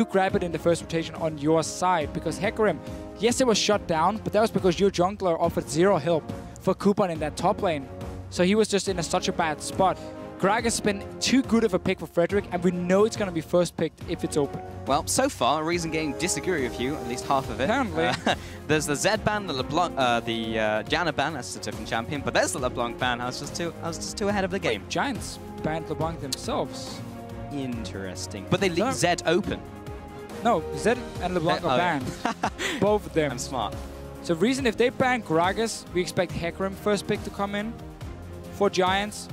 You grab it in the first rotation on your side, because Hecarim, yes, it was shut down, but that was because your jungler offered 0 help for Kubon in that top lane. So he was just in such a bad spot. Gragas has been too good of a pick for Frederick, and we know it's going to be first picked if it's open. Well, so far, Reason Gaming disagree with you, at least half of it. Apparently. There's the Zed ban, the LeBlanc, the Janna ban, that's a different champion, but there's the LeBlanc ban. I was just too ahead of the game. Wait, Giants banned LeBlanc themselves. Interesting. But they leave Zed open. No, Zed and LeBlanc are banned. Both of them. I'm smart. So reason, if they ban Gragas, we expect Hecarim first pick to come in for Giants.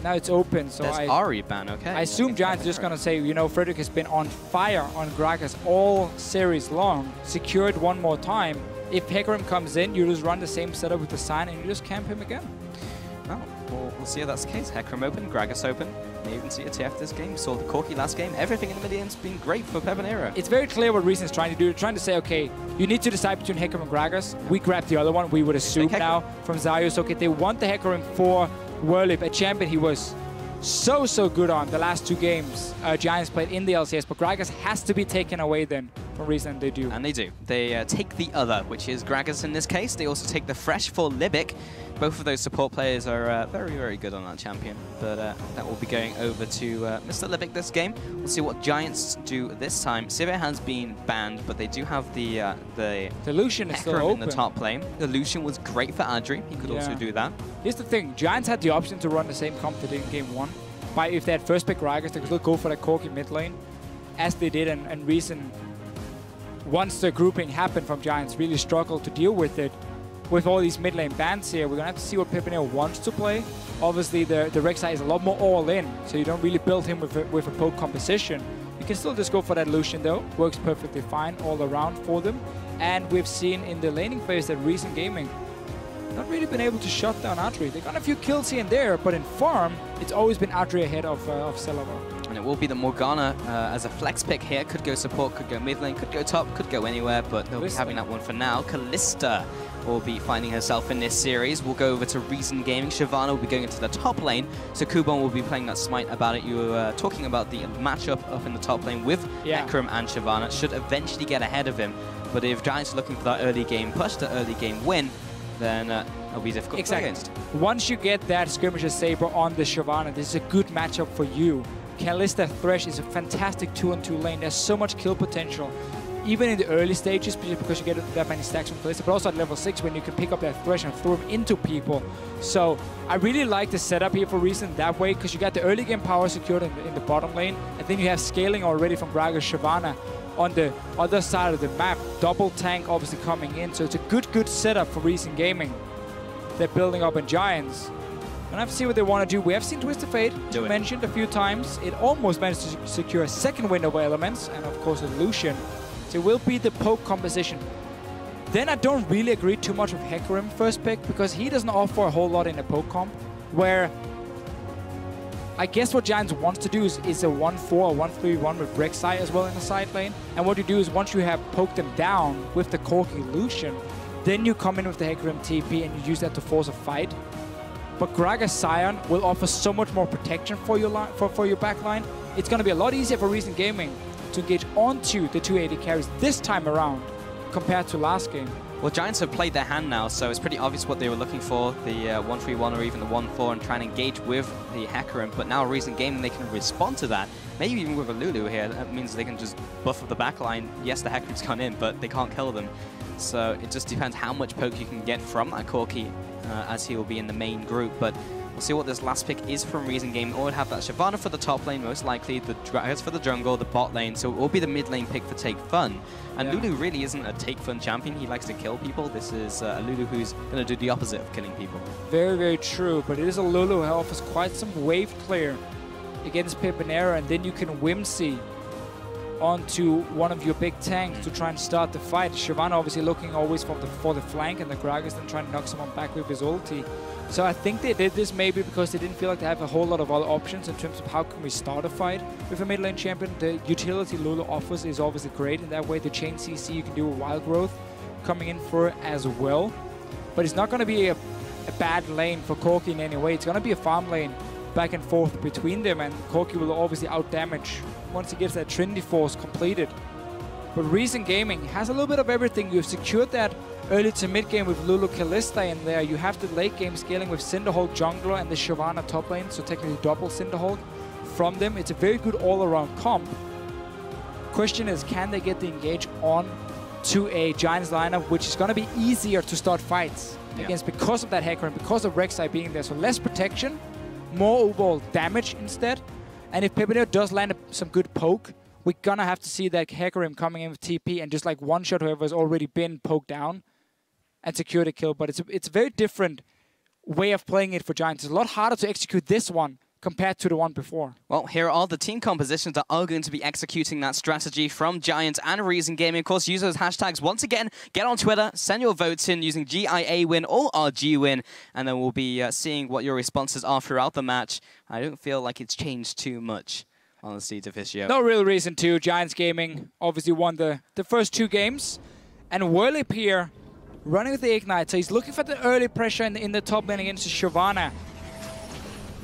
Now it's open, so there's Ari ban, okay. I assume Giants are just going to say, you know, Frederick has been on fire on Gragas all series long, secured one more time. If Hecarim comes in, you just run the same setup with the sign and you just camp him again. Oh, well, we'll see if that's the case. Hecarim open, Gragas open. May even see a TF this game. We saw the Corki last game. Everything in the mid-lane's been great for PePiiNeRo. It's very clear what Reason is trying to do. They're trying to say, okay, you need to decide between Hecarim and Gragas. We grab the other one, we would assume now, from Xayoo. So, okay, they want the Hecarim for Werlyb, a champion he was so good on the last 2 games Giants played in the LCS, but Gragas has to be taken away then from Reason, they do. And they do. They take the other, which is Gragas in this case. They also take the Thresh for Libik. Both of those support players are very good on that champion, but that will be going over to Mr. Libik this game. We'll see what Giants do this time. Celaver has been banned, but they do have the Lucian is still open in the top lane. The Lucian was great for Adryh. He could also do that. Here's the thing. Giants had the option to run the same comp they did in game 1. But if they had first pick Gragas, they could still go for the Corki mid lane, as they did, and Reason, once the grouping happened from Giants, really struggled to deal with it. With all these mid lane bans here, we're going to have to see what PePiiNeRo wants to play. Obviously, the Rek'Sai is a lot more all-in, so you don't really build him with a poke composition. You can still just go for that Lucian, though. Works perfectly fine all around for them. And we've seen in the laning phase that Reason Gaming not really been able to shut down Adryh. They got a few kills here and there, but in farm, it's always been Adryh ahead of Celaver. And it will be the Morgana as a flex pick here. Could go support, could go mid lane, could go top, could go anywhere, but they'll be having that one for now. Kalista will be finding herself in this series. We'll go over to Reason Gaming. Shyvana will be going into the top lane, so Kubon will be playing that smite about it. You were talking about the matchup up in the top lane with Hecarim and Shyvana. Should eventually get ahead of him, but if Giants are looking for that early game push, the early game win, then it'll be difficult to play against. Once you get that Skirmisher Saber on the Shyvana, this is a good matchup for you. Kalista Thresh is a fantastic 2-on-2 lane. There's so much kill potential, even in the early stages, because you get that many stacks from Kalista, but also at level 6 when you can pick up that Thresh and throw him into people. So I really like the setup here for Reason that way, because you got the early game power secured in the bottom lane, and then you have scaling already from Gragas Shyvana on the other side of the map. Double tank obviously coming in, so it's a good setup for Reason Gaming. They're building up in Giants. And I have to see what they want to do. We have seen Twisted Fate mentioned a few times. It almost managed to secure a second win over Elements, and of course a Lucian. So it will be the poke composition. Then I don't really agree too much with Hecarim first pick, because he doesn't offer a whole lot in a poke comp, where I guess what Giants wants to do is a 1-4 or 1-3-1 with Rek'Sai as well in the side lane. And what you do is, once you have poked them down with the Corki Lucian, then you come in with the Hecarim TP and you use that to force a fight. But Gragas Scion will offer so much more protection for your backline. It's going to be a lot easier for Reason Gaming to engage onto the 2 AD carries this time around compared to last game. Well, Giants have played their hand now, so it's pretty obvious what they were looking for, the 1-3-1 or even the 1-4, and try and engage with the Hecarim. But now Reason Gaming, they can respond to that. Maybe even with a Lulu here, that means they can just buff up the backline. Yes, the Hecarim's gone in, but they can't kill them. So it just depends how much poke you can get from that Corki as he will be in the main group. But we'll see what this last pick is from Reason Gaming. Or would have that Shyvana for the top lane, most likely, the Gragas for the jungle, the bot lane. So it will be the mid lane pick for Takefun. And Lulu really isn't a Takefun champion. He likes to kill people. This is a Lulu who's going to do the opposite of killing people. Very true. But it is a Lulu who offers quite some wave clear against PePiiNeRo, and then you can Whimsy onto one of your big tanks to try and start the fight. Shyvana obviously looking always for the flank, and the Gragas then trying to knock someone back with his ulti. So I think they did this maybe because they didn't feel like they have a whole lot of other options in terms of how can we start a fight with a mid lane champion. The utility Lulu offers is obviously great in that way. The chain CC you can do a wild growth coming in for as well. But it's not going to be a bad lane for Corki in any way. It's going to be a farm lane back and forth between them, and Corki will obviously out-damage once he gets that Trinity Force completed But Recent Gaming has a little bit of everything. You've secured that early to mid game with Lulu Kalista in there. You have the late game scaling with Cinderhulk jungler and the Shyvana top lane, so technically double Cinderhulk from them. It's a very good all-around comp. Question is, can they get the engage on to a Giants lineup, which is going to be easier to start fights against because of that Hecarim, because of Rek'Sai being there. So less protection, more overall damage instead. And if PePiiNeRo does land some good poke, we're going to have to see that Hecarim coming in with TP and just like one-shot whoever has already been poked down and secure the kill. But it's a very different way of playing it for Giants. It's a lot harder to execute this one compared to the one before. Well, here are the team compositions that are going to be executing that strategy from Giants and Reason Gaming. Of course, use those hashtags once again. Get on Twitter, send your votes in using GIA win or RG win, and then we'll be seeing what your responses are throughout the match. I don't feel like it's changed too much, honestly, Deficio. No real reason to. Giants Gaming obviously won the first 2 games, and Werlyb here running with the Ignite. So he's looking for the early pressure in the top lane against the Shyvana.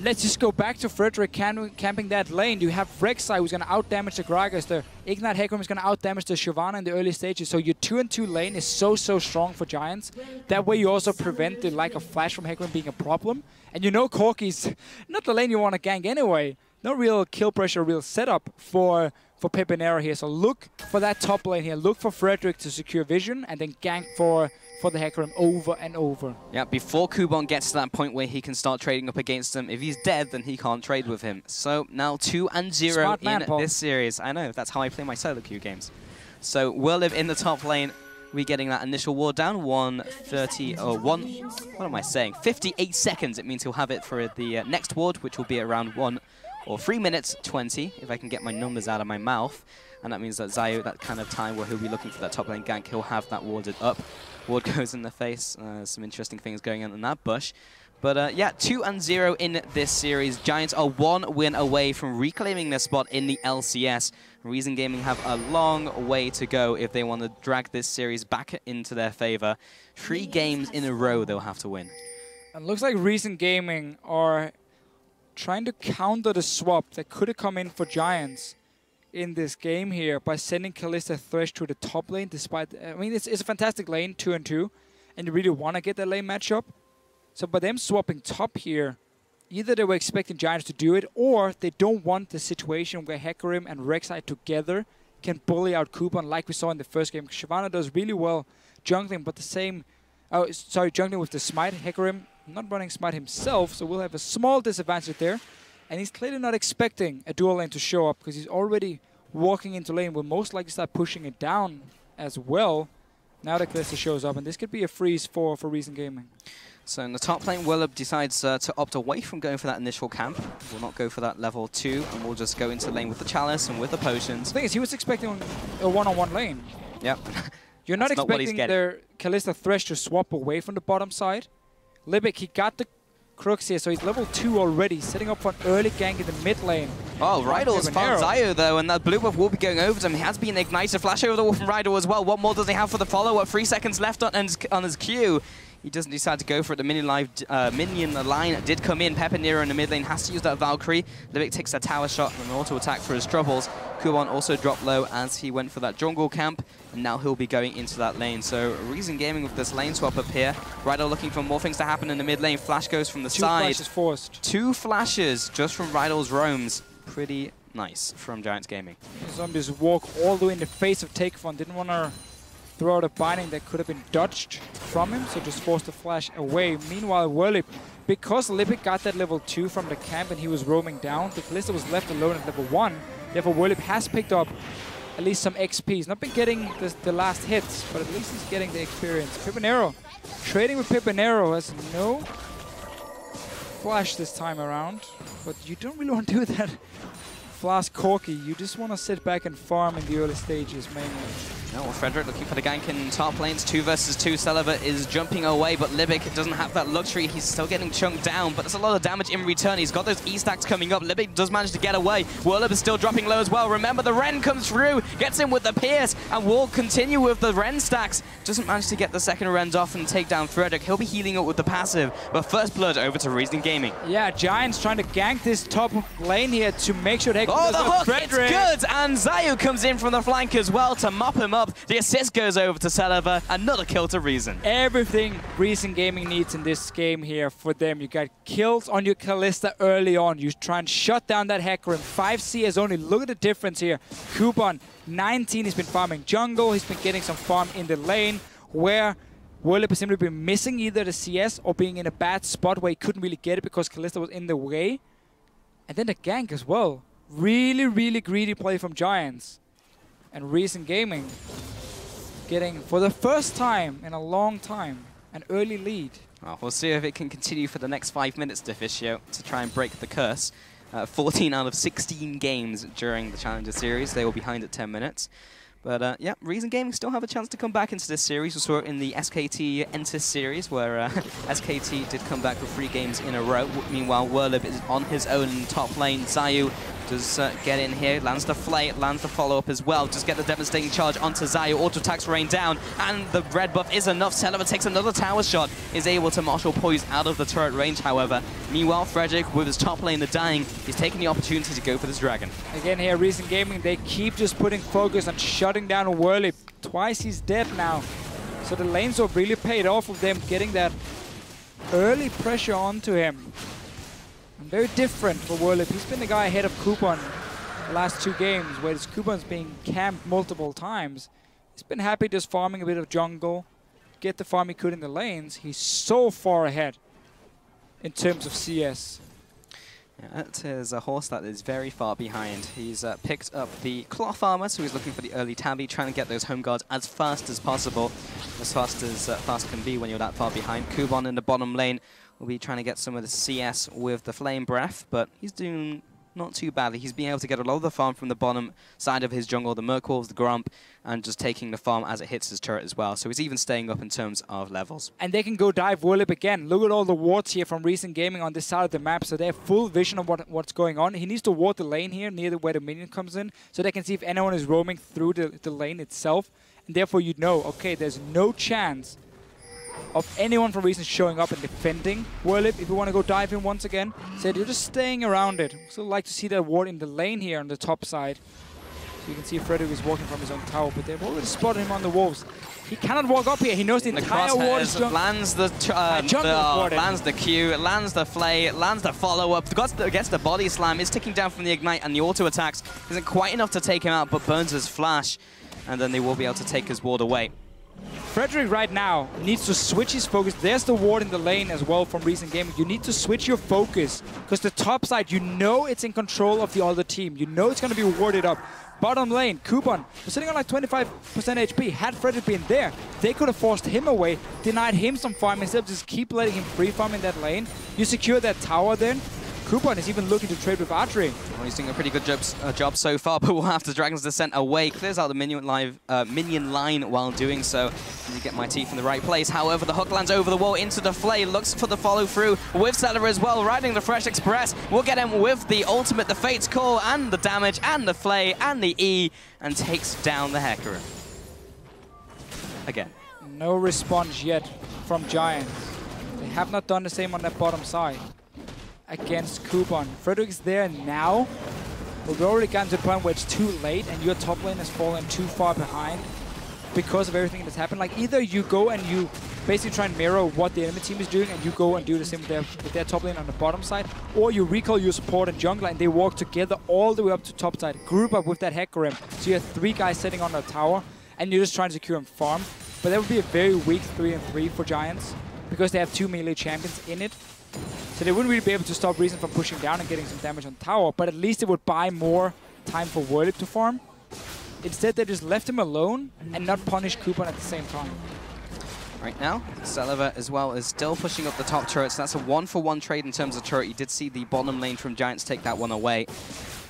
Let's just go back to Frederick camping that lane. You have Rek'Sai who's going to out-damage the Gragas. The Ignite Hecarim is going to out-damage the Shyvana in the early stages. So your 2-on-2 lane is so strong for Giants. That way you also prevent the lack of flash from Hecarim being a problem. And you know Corki's not the lane you want to gank anyway. No real kill pressure, real setup for PePiiNeRo here. So look for that top lane here. Look for Frederick to secure vision and then gank for the Hecarim over and over. Yeah, before Kubon gets to that point where he can start trading up against him. If he's dead, then he can't trade with him. So now 2-0 in this series. I know, that's how I play my solo queue games. So Werlyb in the top lane. We're getting that initial ward down, 1:30, or what am I saying? 58 seconds. It means he'll have it for the next ward, which will be around 3 minutes 20, if I can get my numbers out of my mouth. And that means that Xayoo, that kind of time where he'll be looking for that top lane gank, he'll have that warded up. Ward goes in the face. Some interesting things going on in that bush. But yeah, 2-0 in this series. Giants are 1 win away from reclaiming their spot in the LCS. Reason Gaming have a long way to go if they want to drag this series back into their favor. 3 games in a row they'll have to win. It looks like Reason Gaming are trying to counter the swap that could have come in for Giants in this game here by sending Kalista Thresh to the top lane, despite, I mean, it's a fantastic lane, 2-on-2, and you really want to get that lane matchup. So by them swapping top here, either they were expecting Giants to do it, or they don't want the situation where Hecarim and Rek'Sai together can bully out Kubon like we saw in the first game. Shyvana does really well jungling, but jungling with the smite. Hecarim not running smite himself, so we'll have a small disadvantage there. And he's clearly not expecting a dual lane to show up because he's already walking into lane. Will most likely start pushing it down as well. Now that Kalista shows up, and this could be a freeze for Reason Gaming. So in the top lane, Werlyb decides to opt away from going for that initial camp. We'll not go for that level 2, and we'll just go into lane with the Chalice and with the potions. The thing is, he was expecting a one-on-one lane. Yep. You're not expecting their Kalista Thresh to swap away from the bottom side. Libik, he got the crooks here, so he's level 2 already, setting up for an early gank in the mid lane. Oh, Rydle's found Xayoo though, and that blue buff will be going over to him. He has been ignited. Flash over the wall from Rydle as well. What more does he have for the follow-up? 3 seconds left on his Q. He doesn't decide to go for it. The minion line did come in. PePiiNeRo in the mid lane has to use that Valkyrie. Libik takes a tower shot and an auto attack for his troubles. Kubon also dropped low as he went for that jungle camp, and now he'll be going into that lane. So Reason Gaming with this lane swap up here. Rydle looking for more things to happen in the mid lane. Flash goes from the side. 2 flashes forced. 2 flashes just from Rydle's roams. Pretty nice from Giants Gaming. Zombies walk all the way in the face of Takefun. Didn't want to throw out a binding that could have been dodged from him, so just forced the flash away. Meanwhile, Werlyb, because Libik got that level 2 from the camp and he was roaming down, the Kalista was left alone at level 1. Therefore, Werlyb has picked up at least some XP. He's not been getting the last hits, but at least he's getting the experience. PePiiNeRo, trading with PePiiNeRo, has no flash this time around, but you don't really want to do that. Flash Corki, you just want to sit back and farm in the early stages mainly. No, Frederick looking for the gank in top lanes. 2 versus 2. Celaver is jumping away, but Libik doesn't have that luxury. He's still getting chunked down, but there's a lot of damage in return. He's got those E-stacks coming up. Libik does manage to get away. Werlyb is still dropping low as well. Remember, the Ren comes through, gets him with the Pierce, and will continue with the Ren stacks. Doesn't manage to get the second Rens off and take down Frederick. He'll be healing up with the passive, but first blood over to Reason Gaming. Yeah, Giants trying to gank this top lane here to make sure they can... Oh, the hook! Frederick. It's good! And Xayoo comes in from the flank as well to mop him up. The assist goes over to Celaver. Another kill to Reason. Everything Reason Gaming needs in this game here for them. You got kills on your Kalista early on. You try and shut down that Hecarim. 5 CS only. Look at the difference here. Kubon, 19. He's been farming jungle. He's been getting some farm in the lane where Werlyb has simply been missing either the CS or being in a bad spot where he couldn't really get it because Kalista was in the way. And then the gank as well. Really, really greedy play from Giants. And Reason Gaming getting, for the first time in a long time, an early lead. Well, we'll see if it can continue for the next 5 minutes, Deficio, to try and break the curse. 14 out of 16 games during the Challenger Series. They were behind at 10 minutes. But yeah, Reason Gaming still have a chance to come back into this series. We saw it in the SKT Entis series, where SKT did come back with 3 games in a row. Meanwhile, Werlyb is on his own in top lane. Xayoo does get in here, lands the flay, lands the follow-up as well. Just get the devastating charge onto Xayoo. Auto-attacks rain down, and the red buff is enough. Celaver takes another tower shot, is able to marshal poise out of the turret range, however. Meanwhile, Frederick, with his top laner dying, is taking the opportunity to go for this dragon. Again here, Reason Gaming, they keep just putting focus on shutting down Werlyb. Twice he's dead now. So the lanes have really paid off of them getting that early pressure onto him. And very different for Werlyb. He's been the guy ahead of Kubon the last 2 games, where Kubon's being camped multiple times. He's been happy just farming a bit of jungle, get the farm he could in the lanes. He's so far ahead in terms of CS. Yeah, that is a horse that is very far behind. He's picked up the cloth armor, so he's looking for the early tabby, trying to get those home guards as fast as possible, as fast can be when you're that far behind. Kubon in the bottom lane will be trying to get some of the CS with the Flame Breath, but he's doing not too badly. He's being able to get a lot of the farm from the bottom side of his jungle, the Merkwolves, the Grump, and just taking the farm as it hits his turret as well. So he's even staying up in terms of levels. And they can go dive Werlyb again. Look at all the wards here from Reason Gaming on this side of the map, so they have full vision of what's going on. He needs to ward the lane here near where the minion comes in, so they can see if anyone is roaming through the lane itself. And therefore you know, okay, there's no chance of anyone from Reason showing up and defending Werlyb. If you want to go dive him once again, so you're just staying around it. Still like to see that ward in the lane here on the top side. So you can see Frederick is walking from his own tower, but they've already spotted him on the wolves. He cannot walk up here. He knows the entire ward is lands the lands the Q, lands the flay, lands the follow-up. Gets the body slam, is ticking down from the ignite, and the auto attacks isn't quite enough to take him out, but burns his flash, and then they will be able to take his ward away. Frederick right now needs to switch his focus. There's the ward in the lane as well from Reason Gaming. You need to switch your focus, because the top side, you know it's in control of the other team. You know it's going to be warded up. Bottom lane, Kubon was sitting on like 25% HP. Had Frederick been there, they could have forced him away, denied him some farm instead of just keep letting him free farm in that lane. You secure that tower then. Kubon is even looking to trade with Adryh. Well, he's doing a pretty good job so far, but we'll have the Dragon's Descent away. Clears out the minion line while doing so. You get my teeth in the right place. However, the hook lands over the wall into the flay. Looks for the follow-through with Celaver as well, riding the Thresh Express. We'll get him with the ultimate, the Fate's Call, and the damage, and the flay, and the E, and takes down the Hecarim. Again. No response yet from Giants. They have not done the same on that bottom side against Kubon. Frederick is there now, but we've already gotten to the point where it's too late and your top lane has fallen too far behind because of everything that's happened. Like, either you go and you basically try and mirror what the enemy team is doing and you go and do the same with their top lane on the bottom side, or you recall your support and jungler and they walk together all the way up to top side, group up with that Hecarim. So you have 3 guys sitting on the tower and you're just trying to secure and farm. But that would be a very weak 3-3 for Giants because they have 2 melee champions in it. So they wouldn't really be able to stop Reason from pushing down and getting some damage on tower, but at least it would buy more time for Werlyb to farm. Instead, they just left him alone and not punish Kubon at the same time. Right now, Celaver as well is still pushing up the top turret, so that's a 1-for-1 trade in terms of turret. You did see the bottom lane from Giants take that one away.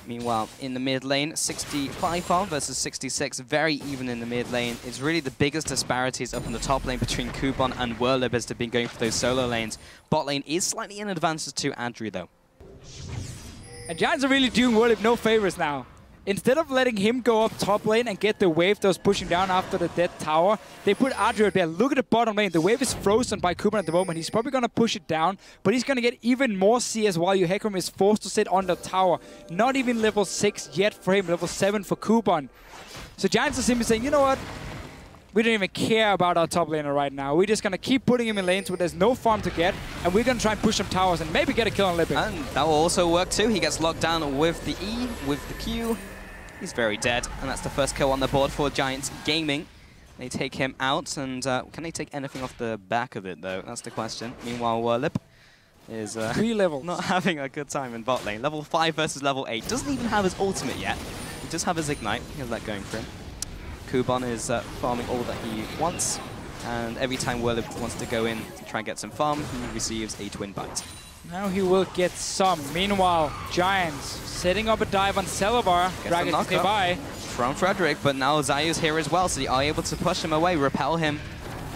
Meanwhile, in the mid lane, 65 farm versus 66, very even in the mid lane. It's really the biggest disparities up in the top lane between Kubon and Werlyb as they've been going for those solo lanes. Bot lane is slightly in advantage to Adryh, though. And Giants are really doing Werlyb no favors now. Instead of letting him go up top lane and get the wave that was pushing down after the dead tower, they put Adryh there. Look at the bottom lane. The wave is frozen by Kubon at the moment. He's probably going to push it down, but he's going to get even more CS while your Hecarim is forced to sit on the tower. Not even level 6 yet for him, level 7 for Kubon. So Giants are simply saying, you know what? We don't even care about our top laner right now. We're just going to keep putting him in lanes where there's no farm to get, and we're going to try and push some towers and maybe get a kill on Libik. And that will also work too. He gets locked down with the E, with the Q. He's very dead, and that's the first kill on the board for Giants Gaming. They take him out, and can they take anything off the back of it, though? That's the question. Meanwhile, Werlyb is 3 levels. Not having a good time in bot lane. Level 5 versus level 8. Doesn't even have his ultimate yet. He does have his Ignite. He has that going for him. Kubon is farming all that he wants, and every time Werlyb wants to go in to try and get some farm, he receives a twin bite. Now he will get some. Meanwhile, Giants setting up a dive on Celaver. Gragas is nearby. From Frederick, but now Xayoo's here as well, so they are able to push him away, repel him.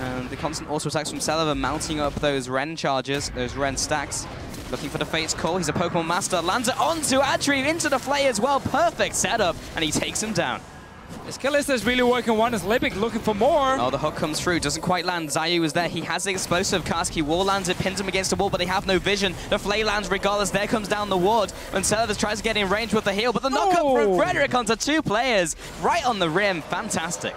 And the constant auto attacks from Celaver mounting up those Ren charges, those Ren stacks. Looking for the Fate's Call. He's a Pokemon Master. Lands it onto Adryh, into the Flay as well. Perfect setup, and he takes him down. This Kalista is really working one. Is Libik looking for more? Oh, the hook comes through. Doesn't quite land. Xayoo is there. He has the explosive cast. He wall lands it, pins him against the wall, but they have no vision. The Flay lands regardless. There comes down the ward. And Celaver tries to get in range with the heal, but the knockup from Frederick onto 2 players. Right on the rim. Fantastic.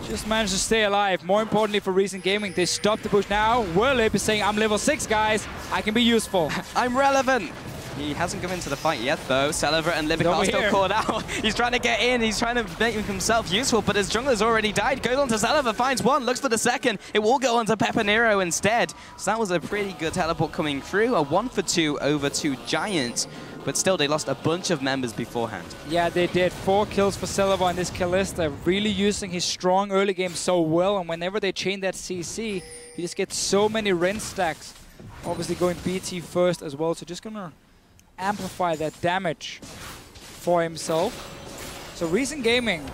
Just managed to stay alive. More importantly for Recent Gaming, they stopped the push now. Werlyb is saying, I'm level 6, guys. I can be useful. I'm relevant. He hasn't come into the fight yet, though. Celaver and Libik are still caught out. He's trying to get in. He's trying to make himself useful, but his jungler's already died. Goes on to Celaver, finds one, looks for the second. It will go on to PePiiNeRo instead. So that was a pretty good teleport coming through. A 1-for-2 over to Giants. But still, they lost a bunch of members beforehand. Yeah, they did. 4 kills for Celaver on this Kalista. Really using his strong early game so well. And whenever they chain that CC, he just gets so many Ren stacks. Obviously going BT first as well. So just going to amplify that damage for himself. So Recent Gaming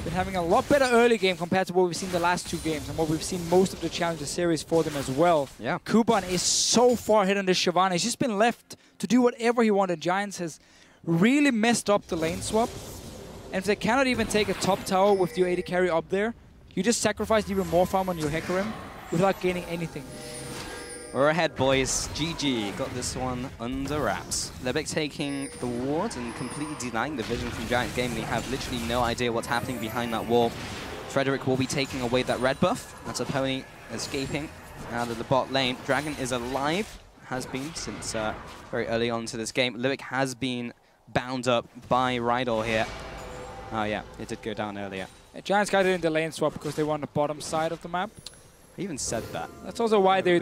been having a lot better early game compared to what we've seen the last 2 games and what we've seen most of the Challenger series for them as well. Yeah. Kubon is so far ahead on this Shyvana. He's just been left to do whatever he wanted. Giants has really messed up the lane swap. And if they cannot even take a top tower with your AD carry up there, you just sacrificed even more farm on your Hecarim without gaining anything. We're ahead, boys. GG. Got this one under wraps. Libik taking the ward and completely denying the vision from Giants Gaming. They have literally no idea what's happening behind that wall. Frederick will be taking away that red buff. That's a pony escaping out of the bot lane. Dragon is alive. Has been since very early on to this game. Libik has been bound up by Rydle here. Oh yeah, it did go down earlier. Giants got it in the lane swap because they were on the bottom side of the map. I even said that. That's also why they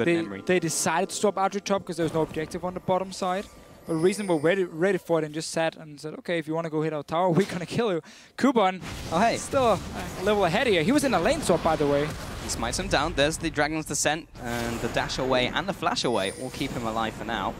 decided to swap Adryh top, because there was no objective on the bottom side. But the reason we're ready for it and just sat and said, okay, if you want to go hit our tower, we're going to kill you. Kubon, oh hey, still a level ahead here. He was in a lane swap, by the way. He smites him down. There's the Dragon's Descent, and the dash away and the flash away will keep him alive for now.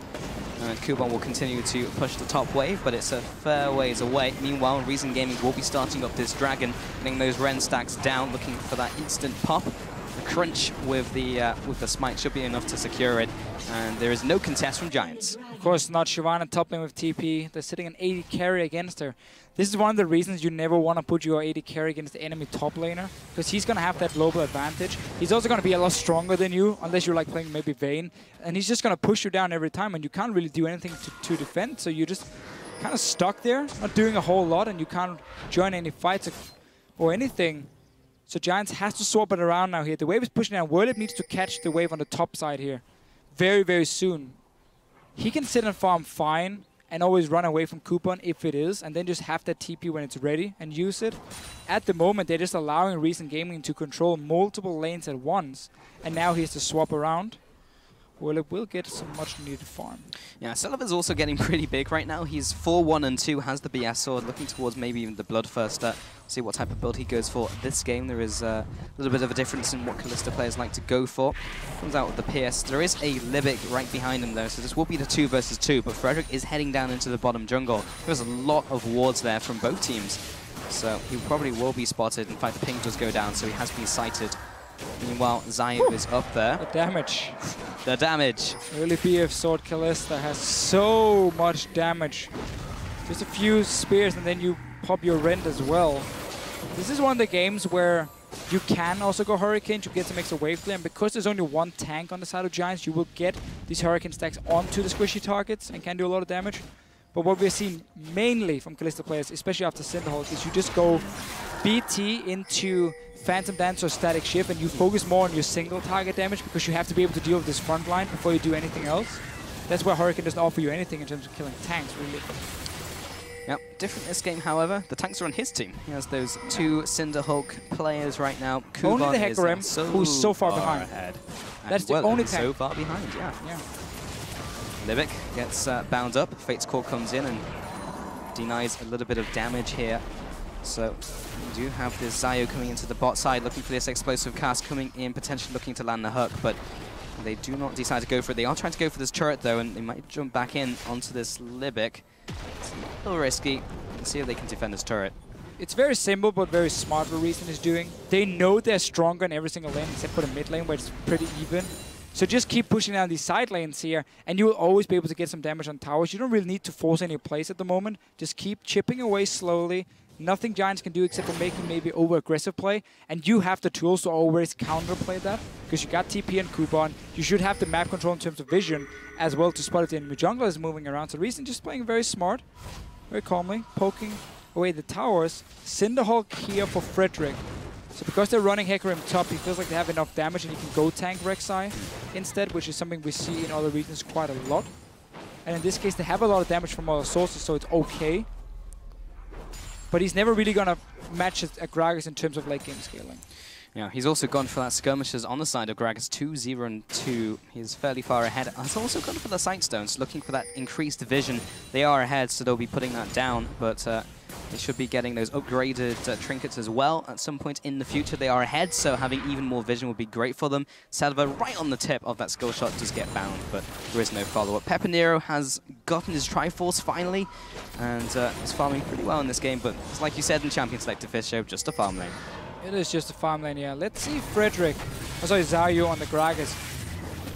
And Kubon will continue to push the top wave, but it's a fair ways away. Meanwhile, Recent Gaming will be starting up this Dragon, getting those Ren stacks down, looking for that instant pop. The crunch with the smite should be enough to secure it, and there is no contest from Giants. Of course not. Shyvana top lane with TP. They're sitting an AD carry against her. This is one of the reasons you never want to put your AD carry against the enemy top laner, because he's going to have that global advantage. He's also going to be a lot stronger than you, unless you're like playing maybe Vayne, and he's just going to push you down every time, and you can't really do anything to defend, so you're just kind of stuck there, not doing a whole lot, and you can't join any fights or anything. So Giants has to swap it around now here. The wave is pushing down. Werlyb needs to catch the wave on the top side here very, very soon. He can sit and farm fine and always run away from Kubon if it is, and then just have that TP when it's ready and use it. At the moment, they're just allowing Recent Gaming to control multiple lanes at once, and now he has to swap around. Werlyb will get some much needed farm. Yeah, Celaver's also getting pretty big right now. He's 4-1-2, has the BS sword, looking towards maybe even the Bloodthirster. See what type of build he goes for this game. There is a little bit of a difference in what Kalista players like to go for. Comes out with the PS. There is a Libik right behind him though, so this will be the 2 versus 2, but Frederick is heading down into the bottom jungle. There's a lot of wards there from both teams, so he probably will be spotted. In fact, the ping does go down, so he has been sighted. Meanwhile, Xayoo is up there. The damage. The damage. Early BF Sword Kalista has so much damage. Just a few spears and then you pop your Rend as well. This is one of the games where you can also go Hurricane to get some extra wave play, and because there's only one tank on the side of Giants, you will get these Hurricane stacks onto the squishy targets and can do a lot of damage. But what we're seeing mainly from Kalista players, especially after Cinderhulk, is you just go BT into Phantom Dance or Static Shift, and you focus more on your single target damage because you have to be able to deal with this front line before you do anything else. That's why Hurricane doesn't offer you anything in terms of killing tanks, really. Yep, different this game, however. The tanks are on his team. He has those 2 Cinderhulk players right now. Kubon only the Hecarim, who's so far behind. Ahead. That's the only tank. So far behind, yeah. Libik gets bound up. Fate's Core comes in and denies a little bit of damage here. So we do have this Xayoo coming into the bot side, looking for this explosive cast coming in, potentially looking to land the hook, but they do not decide to go for it. They are trying to go for this turret though, and they might jump back in onto this Libik. It's a little risky. Let's see if they can defend this turret. It's very simple but very smart what Reason is doing. They know they're stronger in every single lane except for the mid lane where it's pretty even. So just keep pushing down these side lanes here and you will always be able to get some damage on towers. You don't really need to force any plays at the moment. Just keep chipping away slowly. Nothing Giants can do except for making maybe over-aggressive play, and you have the tools to always counterplay that, because you got TP and Kubon. You should have the map control in terms of vision as well to spot if the enemy jungler is moving around. So Reason just playing very smart, very calmly, poking away the towers. Cinderhulk here for Frederick. So because they're running Hecarim top, he feels like they have enough damage and he can go tank Rek'Sai instead, which is something we see in other regions quite a lot. And in this case, they have a lot of damage from other sources, so it's okay. But he's never really going to match a Gragas in terms of late game scaling. Yeah, he's also gone for that skirmishes on the side of Gragas, 2-0-2. He's fairly far ahead. He's also gone for the Sightstones, looking for that increased vision. They are ahead, so they'll be putting that down, but they should be getting those upgraded trinkets as well at some point in the future. They are ahead, so having even more vision would be great for them. Celaver right on the tip of that skill shot does get bound, but there is no follow-up. PePiiNeRo has gotten his Triforce finally, and is farming pretty well in this game, but it's like you said in Champion Select Deficio, just a farm lane. It is just a farm lane, yeah. Let's see Frederick, Xayoo on the Gragas.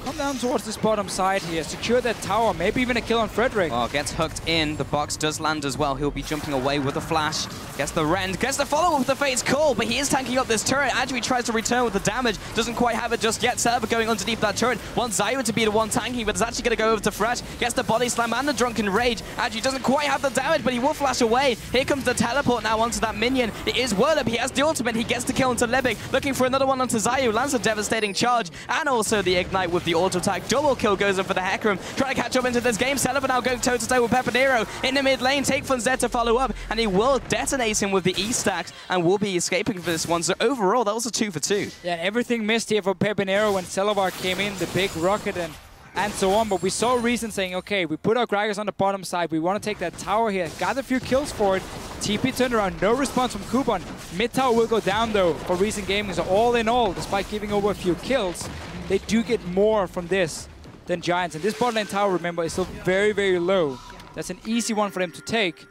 Come down towards this bottom side here, secure that tower, maybe even a kill on Frederick. Oh, gets hooked in, the box does land as well. He'll be jumping away with a flash, gets the Rend, gets the follow-up with the Fate's Call, but he is tanking up this turret. Adryh tries to return with the damage, doesn't quite have it just yet. Celaver going underneath that turret, wants Xayoo to be the one tanking, but it's actually going to go over to Thresh, gets the body slam and the Drunken Rage. Adryh doesn't quite have the damage, but he will flash away. Here comes the teleport now onto that minion. It is Werlyb, he has the ultimate, he gets the kill onto Libik, looking for another one onto Xayoo, lands a devastating charge, and also the Ignite with the auto attack. Double kill goes in for the Hecarim, trying to catch up into this game. Celaver now going toe-to-toe with PePiiNeRo in the mid lane. Takefun's there to follow up, and he will detonate him with the E-stacks, and will be escaping for this one. So overall, that was a 2 for 2. Yeah, and everything missed here for PePiiNeRo when Celaver came in, the big rocket and so on. But we saw Reason saying, okay, we put our Gragas on the bottom side. We want to take that tower here. Got a few kills for it. TP turned around. No response from Kubon. Mid tower will go down, though, for Reason Gaming. So all in all, despite giving over a few kills, they do get more from this than Giants. And this bot lane tower, remember, is still very, very low. That's an easy one for them to take.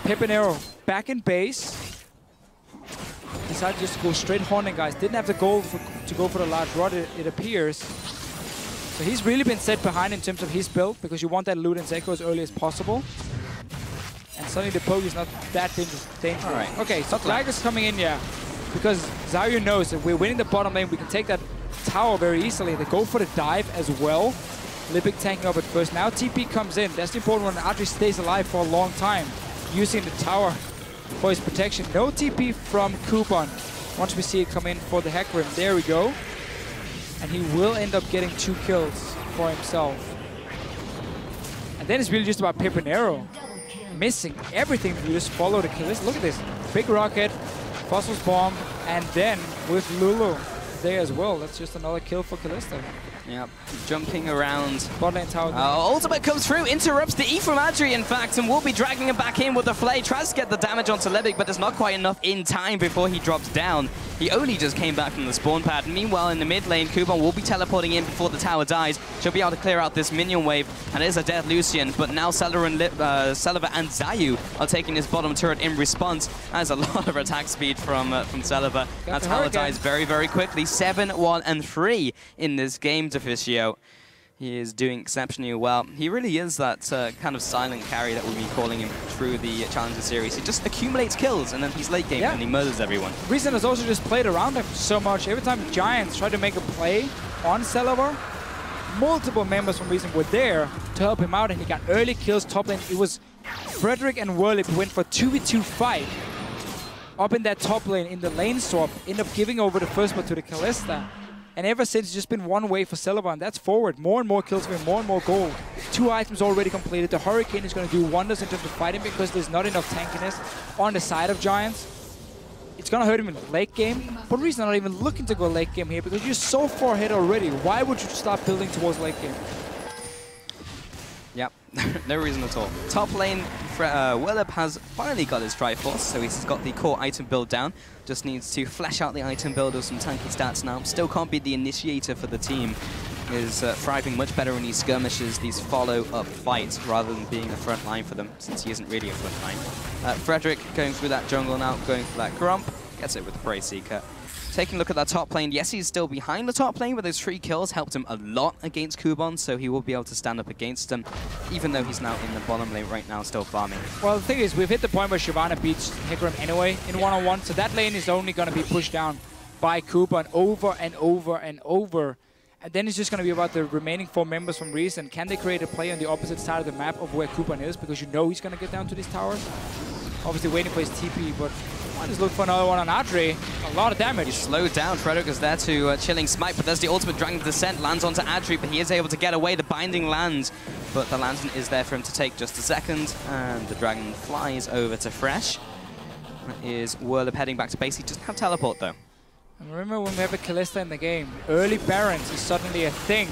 PePiiNeRo back in base. Decided just to go straight haunting, guys. Didn't have the goal to go for the large rod, it appears. So he's really been set behind in terms of his build, because you want that loot and echo as early as possible. And suddenly the poke is not that dangerous. All right. Okay, so Gragas coming in, yeah. Because Xayoo knows that we're winning the bottom lane, we can take that tower very easily. They go for the dive as well. Libik tanking up at first. Now TP comes in. That's the important one. Adryh stays alive for a long time, using the tower for his protection. No TP from Kubon. Once we see it come in for the Hecarim. There we go. And he will end up getting 2 kills for himself. And then it's really just about PePiiNeRo missing everything. You just follow the Kalista. Look at this. Big rocket, Fossil's bomb, and then with Lulu there as well. That's just another kill for Kalista. Yep, jumping around. Bot lane tower. Ultimate comes through, interrupts the E from Adryh, in fact, and will be dragging him back in with the Flay. Tries to get the damage onto Libik, but there's not quite enough in time before he drops down. He only just came back from the spawn pad. Meanwhile, in the mid lane, Kubon will be teleporting in before the tower dies. She'll be able to clear out this minion wave, and it is a dead Lucian, but now Celaver and Xayoo are taking this bottom turret in response. That's a lot of attack speed from Celaver. That tower dies very, very quickly. 7-1 and 3 in this game, Deficio. He is doing exceptionally well. He really is that kind of silent carry that we've been calling him through the Challenger series. He just accumulates kills, and then he's late game and he murders everyone. Reason has also just played around him so much. Every time Giants tried to make a play on Celaver, multiple members from Reason were there to help him out, and he got early kills top lane. It was Frederick and Werlyb who went for 2v2 fight up in that top lane in the lane swap, end up giving over the first one to the Kalista. And ever since, it's just been one way for Celaver, and that's forward. More and more kills for him, more and more gold. 2 items already completed. The Hurricane is going to do wonders in terms of fighting because there's not enough tankiness on the side of Giants. It's going to hurt him in the late game, but Reason not even looking to go late game here because you're so far ahead already. Why would you start building towards late game? Yep, no reason at all. Top lane, Werlyb has finally got his Triforce, so he's got the core item build down. Just needs to flesh out the item build with some tanky stats now. Still can't be the initiator for the team. Is thriving much better in these skirmishes, these follow-up fights, rather than being a front line for them, since he isn't really a front line. Frederick going through that jungle now, going for that Grump. Gets it with the Prey Seeker. Taking a look at that top lane, yes, he's still behind the top lane, but those 3 kills helped him a lot against Kubon, so he will be able to stand up against them, even though he's now in the bottom lane right now, still farming. Well, the thing is, we've hit the point where Shyvana beats Hecarim anyway in one-on-one, so that lane is only going to be pushed down by Kubon over and over and over. And then it's just going to be about the remaining 4 members from Reason. Can they create a play on the opposite side of the map of where Kubon is? Because you know he's going to get down to these towers. Obviously waiting for his TP, but might just look for another one on Adryh. A lot of damage. He's slowed down. Frederick is there to Chilling Smite, but there's the ultimate Dragon Descent. Lands onto Adryh, but he is able to get away. The binding lands, but the lantern is there for him to take just a second. And the Dragon flies over to Thresh. That is Werlyb heading back to base. He doesn't have teleport, though. And remember when we have a Kalista in the game, early Barons is suddenly a thing.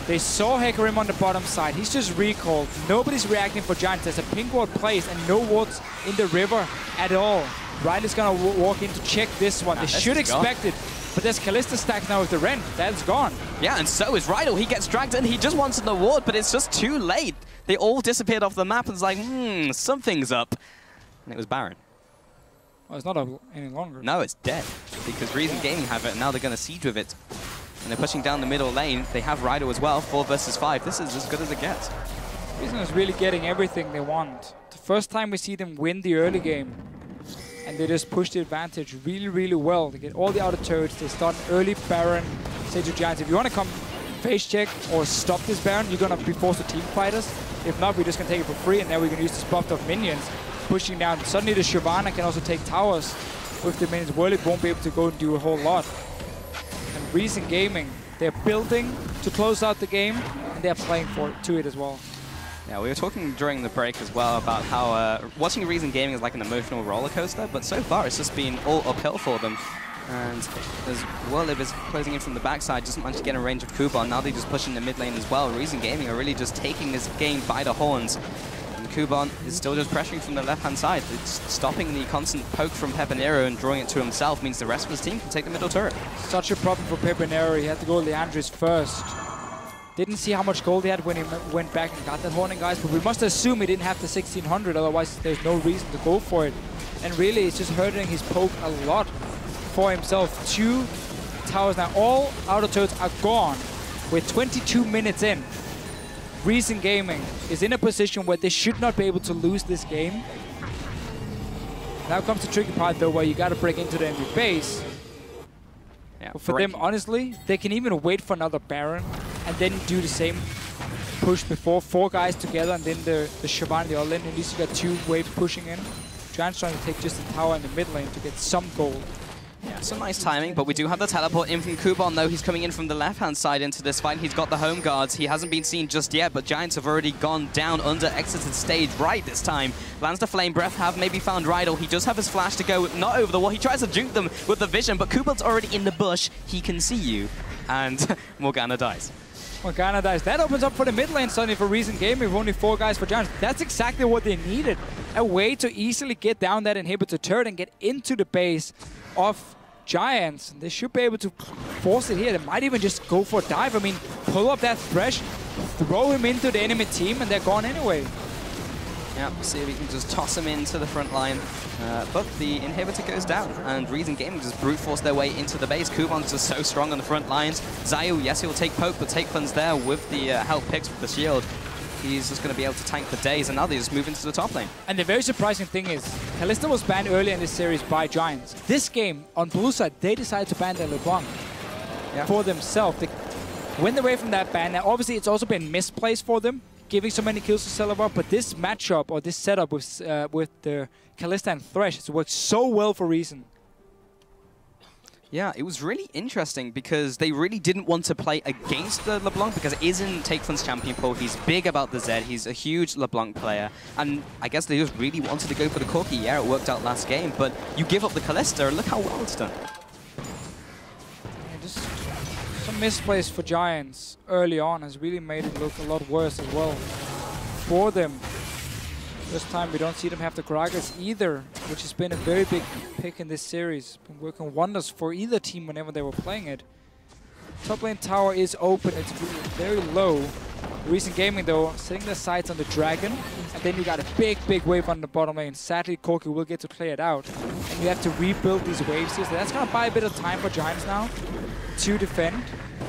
They saw Hecarim on the bottom side. He's just recalled. Nobody's reacting for Giants. There's a pink ward placed and no wards in the river at all. Rydle's going to walk in to check this one. They should expect it. But there's Kalista stacked now with the Rend. That's gone. Yeah, and so is Rydle. He gets dragged in. He just wanted the ward, but it's just too late. They all disappeared off the map and it's like, something's up. And it was Baron. Well, it's not up any longer. No, it's dead. Because Reason Gaming have it, and now they're going to siege with it. And they're pushing down the middle lane. They have Rydle as well, 4 versus 5. This is as good as it gets. Reason is really getting everything they want. The first time we see them win the early game. And they just push the advantage really, really well. They get all the outer turrets. They start an early Baron. Say to Giants, if you want to come face check or stop this Baron, you're going to be forced to team fight us. If not, we're just going to take it for free. And then we're going to use this buffed up minions pushing down. Suddenly the Shyvana can also take towers with the minions. Werlyb won't be able to go and do a whole lot. And Reason Gaming, they're building to close out the game, and they're playing to it as well. Yeah, we were talking during the break as well about how watching Reason Gaming is like an emotional roller coaster, but so far it's just been all uphill for them. And as Werlyb is closing in from the backside, doesn't manage to get in range of Kubon. Now they're just pushing the mid lane as well. Reason Gaming are really just taking this game by the horns. And Kubon is still just pressuring from the left-hand side. It's stopping the constant poke from PePiiNeRo and drawing it to himself means the rest of his team can take the middle turret. Such a problem for PePiiNeRo. He had to go Leandris first. Didn't see how much gold he had when he went back and got that Horning, guys, but we must assume he didn't have the 1600, otherwise there's no reason to go for it. And really, it's just hurting his poke a lot for himself. 2 towers now. All outer turrets are gone. We're 22 minutes in. Reason Gaming is in a position where they should not be able to lose this game. Now comes the tricky part, though, where you got to break into the enemy base. Yeah, but for them, honestly, they can even wait for another Baron and then do the same push before. 4 guys together and then the Shyvana, the all-in. At least you got 2 waves pushing in. Giants trying to take just the tower in the mid lane to get some gold. Yeah, some nice timing, but we do have the teleport in from Kubon, though. He's coming in from the left-hand side into this fight. He's got the home guards. He hasn't been seen just yet, but Giants have already gone down under exited stage right this time. Lands the Flame Breath, have maybe found Rydle. He does have his flash to go, not over the wall. He tries to juke them with the vision, but Kubon's already in the bush. He can see you. and Morgana dies. Morgana dies. That opens up for the mid lane suddenly for Reason Gaming with only 4 guys for Giants. That's exactly what they needed. A way to easily get down that inhibitor turret and get into the base of Giants. They should be able to force it here. They might even just go for a dive. I mean, pull up that Thresh, throw him into the enemy team, and they're gone anyway. Yeah, see if we can just toss him into the front line. But the inhibitor goes down, and Reason Gaming just brute force their way into the base. Kubon's just so strong on the front lines. Xayoo, yes, he'll take poke, but Takefun's there with the help picks with the shield. He's just going to be able to tank for days, and now they just move into the top lane. And the very surprising thing is, Kalista was banned earlier in this series by Giants. This game, on blue side, they decided to ban their LeBlanc for themselves. They went away from that ban. Now, obviously, it's also been misplaced for them, giving so many kills to Celaver, but this matchup, or this setup with the Kalista and Thresh, has worked so well for Reason. Yeah, it was really interesting because they really didn't want to play against the LeBlanc because it is in Takefun's champion pool. He's big about the Zed. He's a huge LeBlanc player. And I guess they just really wanted to go for the Corki. Yeah, it worked out last game, but you give up the Kalista and look how well it's done. Yeah, just some misplays for Giants early on has really made it look a lot worse as well for them. This time we don't see them have the Gragas either, which has been a very big pick in this series. Been working wonders for either team whenever they were playing it. Top lane tower is open, it's very low. Reason Gaming though, setting their sights on the dragon, and then you got a big wave on the bottom lane. Sadly, Corki will get to play it out, and you have to rebuild these waves here. So that's gonna buy a bit of time for Giants now to defend.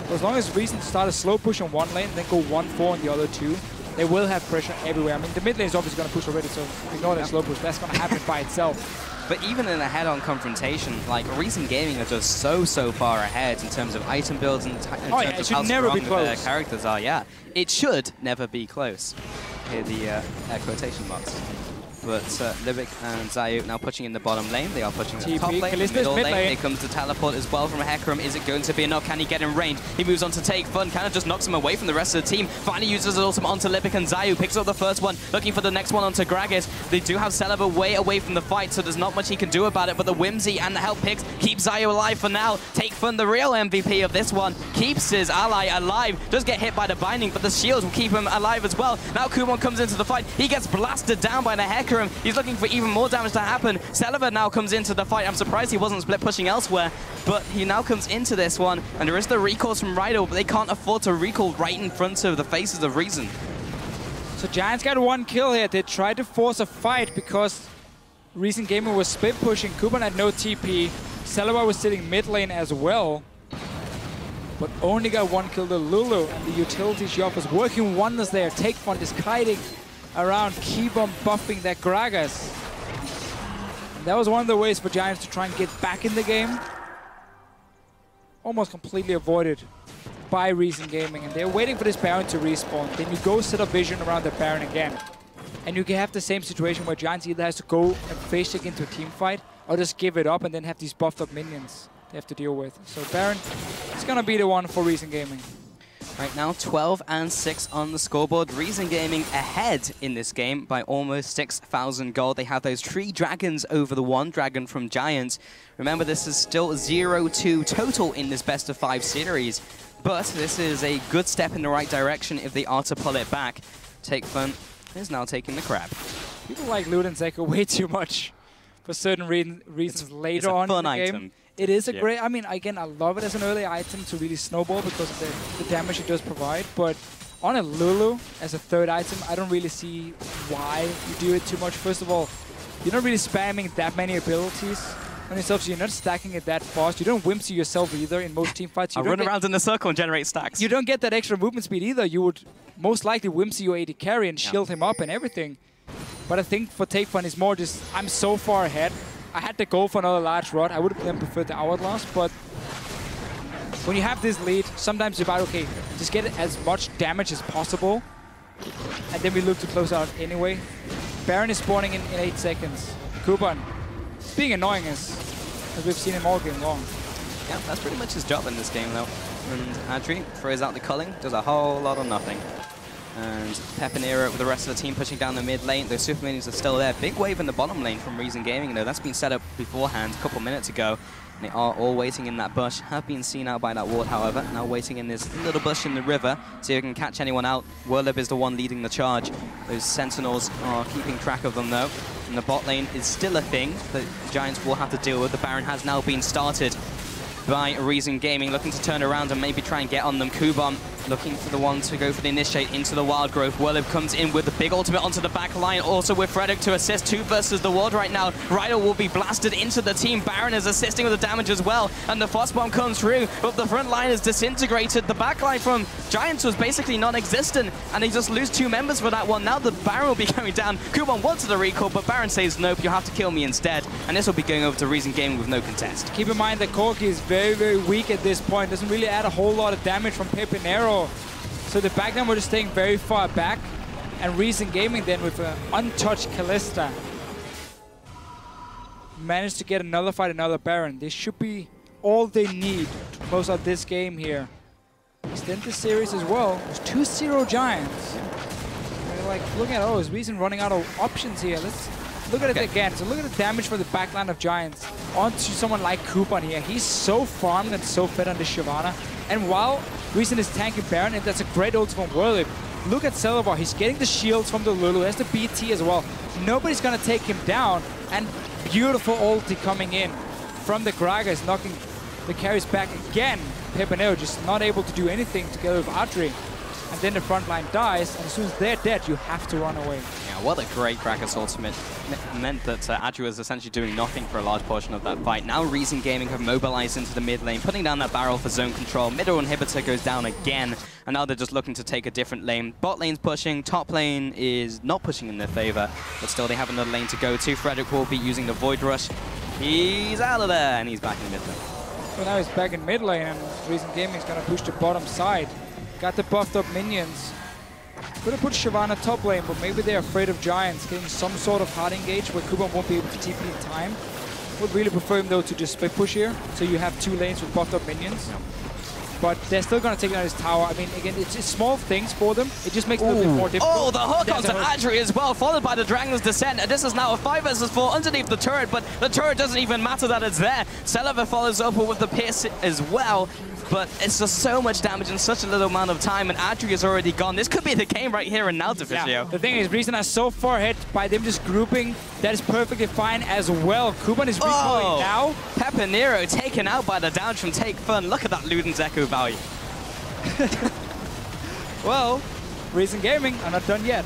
But as long as Reason start a slow push on one lane, then go 1-4 on the other two, they will have pressure everywhere. I mean, the mid lane is obviously going to push already, so ignore that slow push. That's going to happen by itself. But even in a head-on confrontation, like, Reason Gaming are just so far ahead in terms of item builds and in terms of how strong their characters are. Yeah, it should never be close. Here the quotation marks. But Libik and Xayoo now pushing in the bottom lane. They are pushing the top lane, the middle lane. Here comes the teleport as well from Hecarim. Is it going to be enough? Can he get in range? He moves on to Takefun. Kind of just knocks him away from the rest of the team. Finally uses his ultimate onto Libik and Xayoo. Picks up the first one, looking for the next one onto Gragas. They do have Celaver way away from the fight, so there's not much he can do about it. But the Whimsy and the help picks keep Xayoo alive for now. Takefun, the real MVP of this one, keeps his ally alive. Does get hit by the binding, but the shields will keep him alive as well. Now Kubon comes into the fight. He gets blasted down by the Hecarim. He's looking for even more damage to happen. Celaver now comes into the fight. I'm surprised he wasn't split pushing elsewhere, but he now comes into this one, and there is the recalls from Rydle, but they can't afford to recall right in front of the faces of Reason. So Giants got 1 kill here. They tried to force a fight because Reason Gaming was split pushing. Kubon had no TP. Celaver was sitting mid lane as well, but only got 1 kill to Lulu, and the utility shop was working wonders there. Takefun is kiting around, keep on buffing that Gragas. And that was one of the ways for Giants to try and get back in the game. Almost completely avoided by Reason Gaming, and they're waiting for this Baron to respawn. Then you go set up vision around the Baron again. And you can have the same situation where Giants either has to go and face check into a team fight, or just give it up and then have these buffed up minions they have to deal with. So Baron is gonna be the one for Reason Gaming. Right now, 12-6 on the scoreboard. Reason Gaming ahead in this game by almost 6,000 gold. They have those 3 dragons over the 1 dragon from Giants. Remember, this is still 0-2 total in this best-of-5 series, but this is a good step in the right direction if they are to pull it back. Takefun is now taking the crab. People like Lulu and Zeko way too much for certain reasons later on in the game. It is a great, I mean, again, I love it as an early item to really snowball because of the damage it does provide, but on a Lulu as a 3rd item, I don't really see why you do it too much. First of all, you're not really spamming that many abilities on yourself, so you're not stacking it that fast. You don't whimsy yourself either in most team fights. You run around in a circle and generate stacks. You don't get that extra movement speed either. You would most likely whimsy your AD carry and shield him up and everything. But I think for Takefun, it's more just, I'm so far ahead. I had to go for another large rod. I would have then preferred the Hourglass, but when you have this lead, sometimes you're about, okay, just get as much damage as possible, and then we look to close out anyway. Baron is spawning in 8 seconds. Kubon, it's being annoying as we've seen him all game long. Yeah, that's pretty much his job in this game, though. And Adryh throws out the culling, does a whole lot of nothing. And PePiiNeRo with the rest of the team pushing down the mid lane. Those super minions are still there. Big wave in the bottom lane from Reason Gaming, though. That's been set up beforehand a couple minutes ago. And they are all waiting in that bush. Have been seen out by that ward, however. Now waiting in this little bush in the river. See if they can catch anyone out. Werlyb is the one leading the charge. Those Sentinels are keeping track of them, though. And the bot lane is still a thing that Giants will have to deal with. The Baron has now been started by Reason Gaming, looking to turn around and maybe try and get on them. Kubon looking for the one to go for the initiate into the wild growth. Werlyb comes in with the big ultimate onto the back line, also with Frederick to assist. 2 versus the ward right now. Rydle will be blasted into the team. Baron is assisting with the damage as well, and the Frost Bomb comes through, but the front line is disintegrated. The back line from Giants was basically non-existent, and they just lose 2 members for that one. Now the Baron will be going down. Kubon wanted the recall, but Baron says nope, you'll have to kill me instead, and this will be going over to Reason Gaming with no contest. Keep in mind that Corki is very, very weak at this point. Doesn't really add a whole lot of damage from PePiiNeRo. So the back line were just staying very far back, and Reason Gaming then with an untouched Kalista managed to get another fight, another Baron. This should be all they need to close out this game here. Extend the series as well. It's 2-0 Giants. They're like, look at, oh, is Reason running out of options here? Let's look at it again. So look at the damage for the backline of Giants onto someone like Kubon here. He's so farmed and so fed on the Shyvana. And while Reason is tanking Baron, and that's a great ult from Werlyb. Look at Celaver. He's getting the shields from the Lulu. Has the BT as well. Nobody's going to take him down. And beautiful ulti coming in from the Gragas, knocking the carries back again. PePiiNeRo just not able to do anything together with Adryh. And then the front line dies, and as soon as they're dead, you have to run away. Yeah, what a great Gragas ultimate. Meant that Adryh was essentially doing nothing for a large portion of that fight. Now Reason Gaming have mobilized into the mid lane, putting down that barrel for zone control. Middle inhibitor goes down again, and now they're just looking to take a different lane. Bot lane's pushing, top lane is not pushing in their favor, but still they have another lane to go to. Frederick will be using the Void Rush. He's out of there, and he's back in mid lane. Well, now he's back in mid lane, and Reason Gaming is going to push the bottom side. Got the buffed up minions. Could have put Shyvana top lane, but maybe they're afraid of Giants getting some sort of hard engage where Kubon won't be able to TP in time. Would really prefer him though to just split push here, so you have 2 lanes with buffed up minions. Yeah. But they're still going to take down his tower. I mean, again, it's small things for them. It just makes it a little bit more difficult. Oh, the hook onto Adryh as well, followed by the Dragon's Descent. And this is now a 5 versus 4 underneath the turret, but the turret doesn't even matter that it's there. Celaver follows up with the Pierce as well. But it's just so much damage in such a little amount of time, and Adryh is already gone. This could be the game right here and now, Deficio. Yeah. The thing is, Reason are so far ahead by them just grouping. That is perfectly fine as well. Kubon is recalling now. PePiiNeRo taken out by the damage from Takefun. Look at that Luden's Echo value. Well, Reason Gaming are not done yet.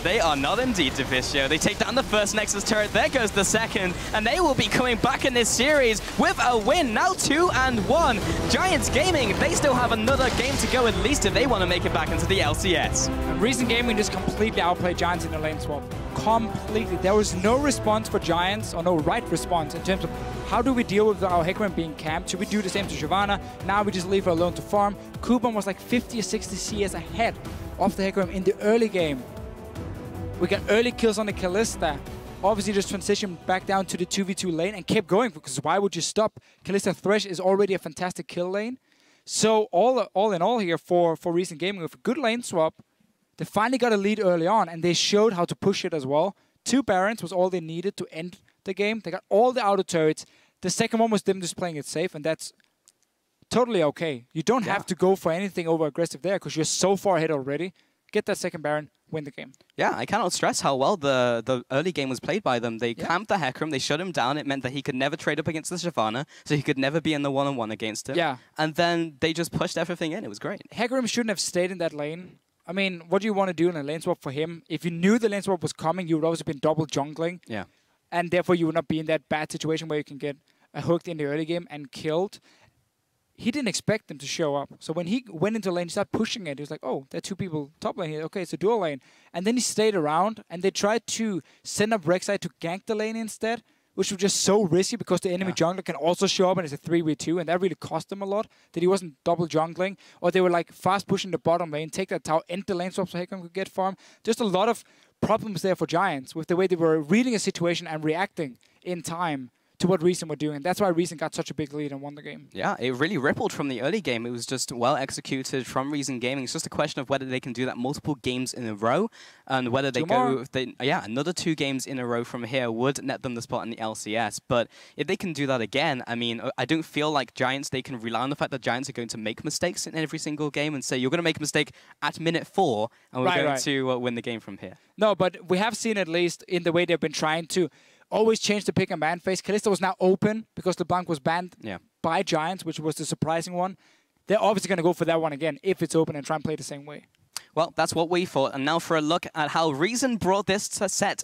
They are not indeed, Deficio. They take down the first Nexus turret. There goes the second. And they will be coming back in this series with a win. Now 2-1. Giants Gaming, they still have another game to go at least if they want to make it back into the LCS. And Reason Gaming just completely outplayed Giants in the lane swap. Completely. There was no response for Giants, or no right response in terms of how do we deal with our Hecarim being camped? Should we do the same to Shyvana? Now we just leave her alone to farm. Kubon was like 50 or 60 CS ahead of the Hecarim in the early game. We got early kills on the Kalista. Obviously just transitioned back down to the 2v2 lane and kept going, because why would you stop? Kalista Thresh is already a fantastic kill lane. So all in all here for Reason Gaming, with a good lane swap, they finally got a lead early on, and they showed how to push it as well. 2 Barons was all they needed to end the game. They got all the outer turrets. The second one was them just playing it safe, and that's totally okay. You don't have to go for anything over aggressive there, because you're so far ahead already. Get that second Baron, win the game. Yeah, I cannot stress how well the early game was played by them. They camped the Hecarim, they shut him down. It meant that he could never trade up against the Shyvana, so he could never be in the one-on-one against him. Yeah. And then they just pushed everything in. It was great. Hecarim shouldn't have stayed in that lane. I mean, what do you want to do in a lane swap for him? If you knew the lane swap was coming, you would obviously been double jungling. Yeah. And therefore, you would not be in that bad situation where you can get hooked in the early game and killed. He didn't expect them to show up. So when he went into lane, he started pushing it. He was like, oh, there are 2 people top lane here. Okay, it's a dual lane. And then he stayed around, and they tried to send up Rek'Sai to gank the lane instead, which was just so risky because the enemy jungler can also show up and it's a 3v2, and that really cost them a lot, that he wasn't double jungling. Or they were like fast pushing the bottom lane, take that tower, end the lane swap so Hecarim could get farm. Just a lot of problems there for Giants with the way they were reading a situation and reacting in time to what Reason were doing. That's why Reason got such a big lead and won the game. Yeah, it really rippled from the early game. It was just well executed from Reason Gaming. It's just a question of whether they can do that multiple games in a row, and whether they another 2 games in a row from here would net them the spot in the LCS. But if they can do that again, I mean, I don't feel like Giants, they can rely on the fact that Giants are going to make mistakes in every single game and say, you're going to make a mistake at minute 4, and we're going to win the game from here. No, but we have seen at least in the way they've been trying to always change the pick and ban phase. Kalista was now open because LeBlanc was banned by Giants, which was the surprising one. They're obviously going to go for that one again if it's open and try and play the same way. Well, that's what we thought. And now for a look at how Reason brought this set